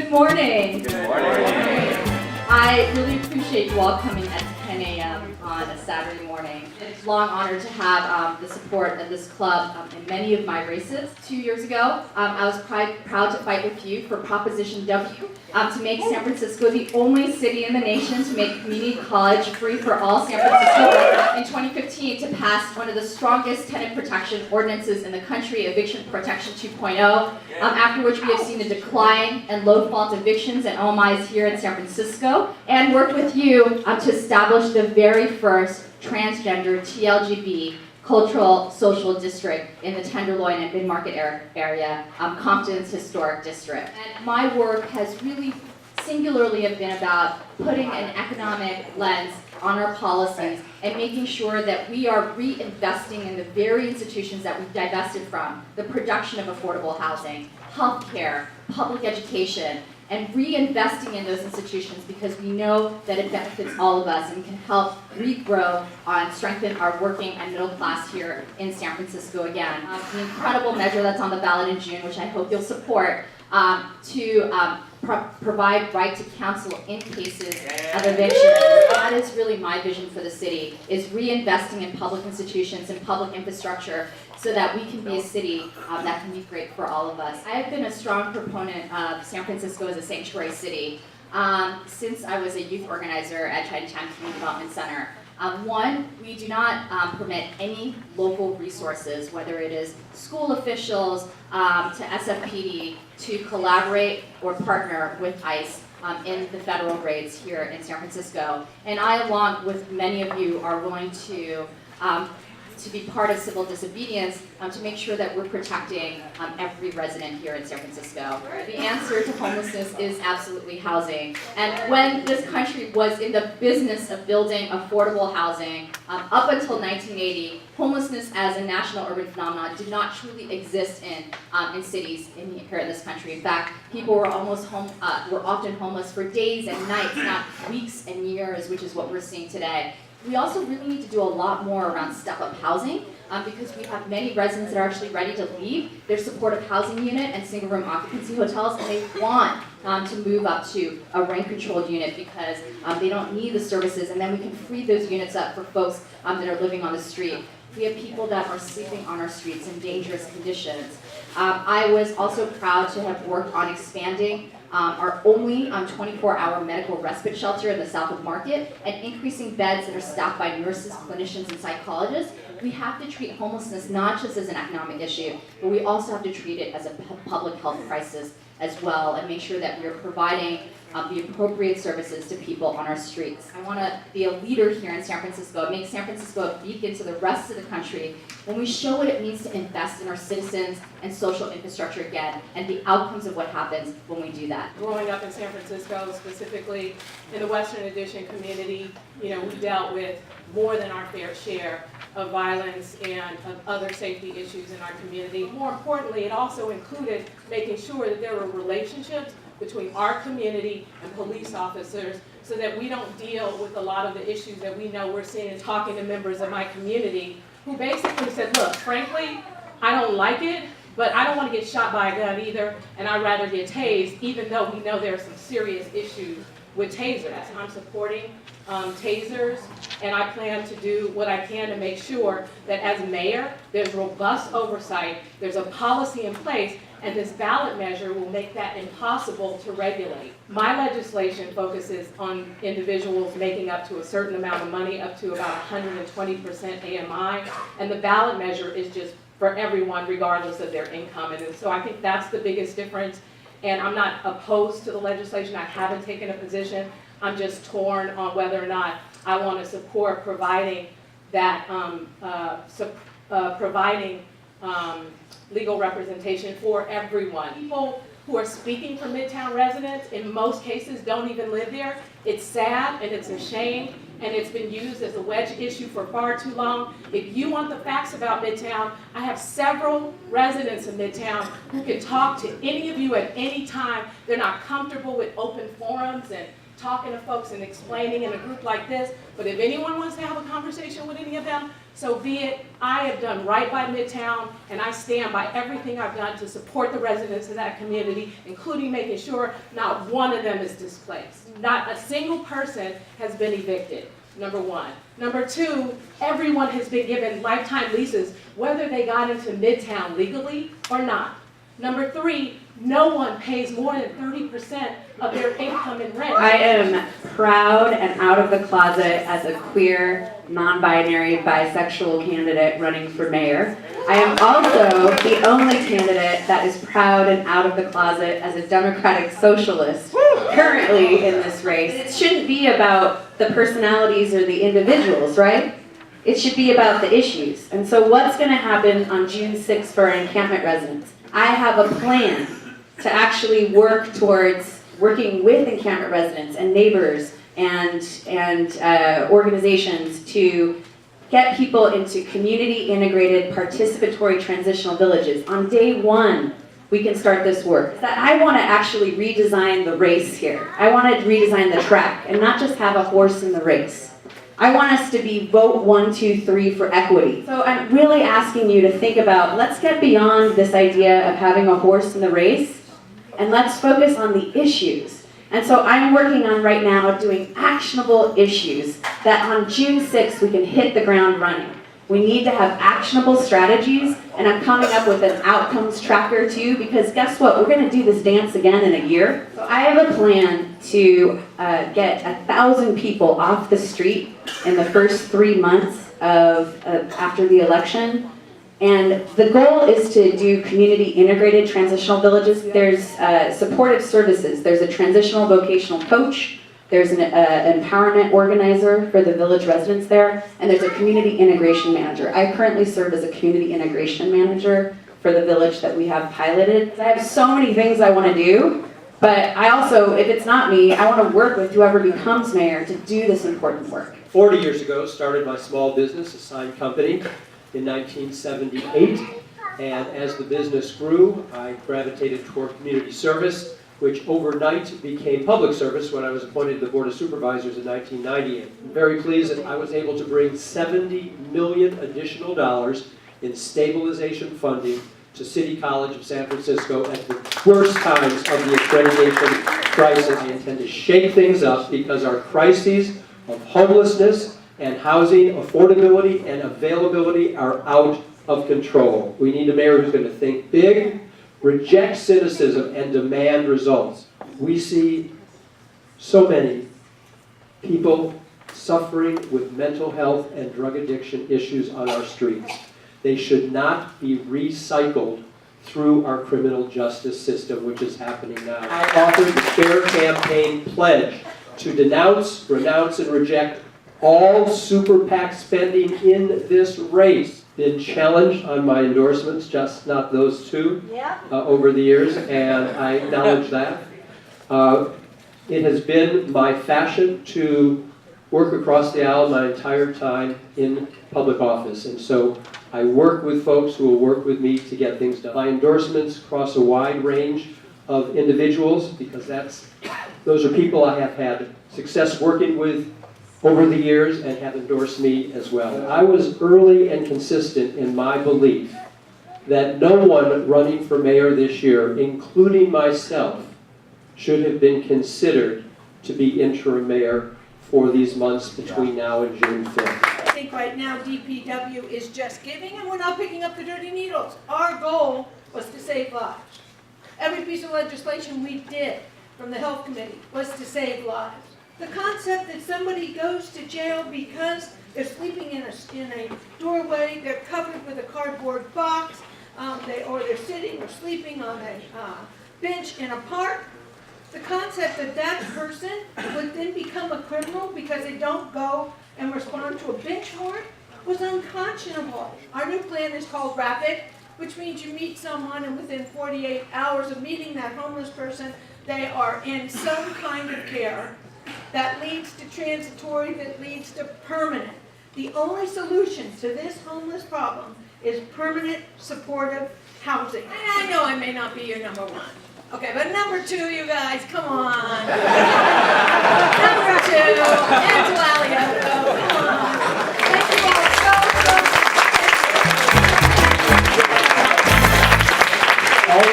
Good morning. Good morning. I really appreciate you all coming at 10 a.m. on a Saturday morning. It's a long honor to have the support of this club in many of my races. 2 years ago, I was proud to fight with you for Proposition W to make San Francisco the only city in the nation to make community college free for all San Francisco. In 2015, to pass one of the strongest tenant protection ordinances in the country, Eviction Protection 2.0, after which we have seen a decline in low-fault evictions and OMIs here in San Francisco, and worked with you to establish the very first transgender TLGB cultural social district in the Tenderloin and Mid-Market area, Compton's historic district. And my work has really singularly been about putting an economic lens on our policies and making sure that we are reinvesting in the very institutions that we've divested from, the production of affordable housing, healthcare, public education, and reinvesting in those institutions because we know that it benefits all of us and can help regrow and strengthen our working and middle class here in San Francisco again. The incredible measure that's on the ballot in June, which I hope you'll support, to provide right to counsel in cases of eviction. That is really my vision for the city, is reinvesting in public institutions and public infrastructure so that we can be a city that can be great for all of us. I have been a strong proponent of San Francisco as a sanctuary city since I was a youth organizer at Chinatown Community Development Center. One, we do not permit any local resources, whether it is school officials to SFPD, to collaborate or partner with ICE in the federal raids here in San Francisco. And I, along with many of you, are willing to be part of civil disobedience to make sure that we're protecting every resident here in San Francisco. The answer to homelessness is absolutely housing. And when this country was in the business of building affordable housing, up until 1980, homelessness as a national urban phenomenon did not truly exist in cities here in this country. In fact, people were were often homeless for days and nights, not weeks and years, which is what we're seeing today. We also really need to do a lot more around step-up housing because we have many residents that are actually ready to leave their supportive housing unit and single-room occupancy hotels, and they want to move up to a rent-controlled unit because they don't need the services, and then we can free those units up for folks that are living on the street. We have people that are sleeping on our streets in dangerous conditions. I was also proud to have worked on expanding our only 24-hour medical respite shelter in the south of Market and increasing beds that are staffed by nurses, clinicians, and psychologists. We have to treat homelessness not just as an economic issue, but we also have to treat it as a public health crisis as well and make sure that we are providing the appropriate services to people on our streets. I want to be a leader here in San Francisco, make San Francisco a beacon to the rest of the country when we show what it means to invest in our citizens and social infrastructure again, and the outcomes of what happens when we do that. Growing up in San Francisco, specifically in the Western Addition community, we dealt with more than our fair share of violence and of other safety issues in our community. More importantly, it also included making sure that there were relationships between our community and police officers so that we don't deal with a lot of the issues that we know we're seeing and talking to members of my community who basically said, look, frankly, I don't like it, but I don't want to get shot by a gun either, and I'd rather get tased, even though we know there are some serious issues with tasers. I'm supporting tasers, and I plan to do what I can to make sure that as mayor, there's robust oversight, there's a policy in place, and this ballot measure will make that impossible to regulate. My legislation focuses on individuals making up to a certain amount of money, up to about 120% AMI, and the ballot measure is just for everyone regardless of their income. And so I think that's the biggest difference. And I'm not opposed to the legislation. I haven't taken a position. I'm just torn on whether or not I want to support providing that, legal representation for everyone. People who are speaking for Midtown residents in most cases don't even live there. It's sad and it's a shame, and it's been used as a wedge issue for far too long. If you want the facts about Midtown, I have several residents of Midtown who can talk to any of you at any time. They're not comfortable with open forums talking to folks and explaining in a group like this, but if anyone wants to have a conversation with any of them, so be it. I have done right by Midtown, and I stand by everything I've done to support the residents of that community, including making sure not one of them is displaced. Not a single person has been evicted, number one. Number two, everyone has been given lifetime leases, whether they got into Midtown legally or not. Number three, no one pays more than 30% of their income in rent. I am proud and out of the closet as a queer, non-binary, bisexual candidate running for mayor. I am also the only candidate that is proud and out of the closet as a democratic socialist currently in this race. It shouldn't be about the personalities or the individuals, right? It should be about the issues. And so what's going to happen on June 6th for our encampment residents? I have a plan to actually work towards working with encampment residents and neighbors and organizations to get people into community integrated participatory transitional villages. On day one, we can start this work. That I want to actually redesign the race here. I want to redesign the track and not just have a horse in the race. I want us to be vote 1, 2, 3 for equity. So I'm really asking you to think about, let's get beyond this idea of having a horse in the race and let's focus on the issues. And so I'm working on right now doing actionable issues that on June 6th we can hit the ground running. We need to have actionable strategies, and I'm coming up with an outcomes tracker too, because guess what? We're going to do this dance again in a year. So I have a plan to get 1,000 people off the street in the first 3 months after the election. And the goal is to do community integrated transitional villages. There's supportive services. There's a transitional vocational coach. There's an empowerment organizer for the village residents there, and there's a community integration manager. I currently serve as a community integration manager for the village that we have piloted. I have so many things I want to do, but I also, if it's not me, I want to work with whoever becomes mayor to do this important work. 40 years ago, started my small business, a sign company, in 1978, and as the business grew, I gravitated toward community service, which overnight became public service when I was appointed to the Board of Supervisors in 1998. I'm very pleased that I was able to bring $70 million additional in stabilization funding to City College of San Francisco at the worst times of the accreditation crisis. I intend to shake things up because our crises of homelessness and housing affordability and availability are out of control. We need a mayor who's going to think big, reject cynicism, and demand results. We see so many people suffering with mental health and drug addiction issues on our streets. They should not be recycled through our criminal justice system, which is happening now. I authored the FAIR Campaign pledge to denounce, renounce, and reject all super PAC spending in this race. Been challenged on my endorsements, just not those two, over the years, and I acknowledge that. It has been my fashion to work across the aisle my entire time in public office, and so I work with folks who will work with me to get things done. My endorsements cross a wide range of individuals because those are people I have had success working with over the years and have endorsed me as well. I was early and consistent in my belief that no one running for mayor this year, including myself, should have been considered to be interim mayor for these months between now and June 5th. I think right now DPW is just giving, and we're not picking up the dirty needles. Our goal was to save lives. Every piece of legislation we did from the health committee was to save lives. The concept that somebody goes to jail because they're sleeping in a doorway, they're covered with a cardboard box, or they're sitting or sleeping on a bench in a park, the concept that that person would then become a criminal because they don't go and respond to a bench warrant was unconscionable. Our new plan is called RAPID, which means you meet someone and within 48 hours of meeting that homeless person, they are in some kind of care that leads to transitory, that leads to permanent. The only solution to this homeless problem is permanent, supportive housing. And I know I may not be your number one. Okay, but number two, you guys, come on. Number two, Angela Alioto.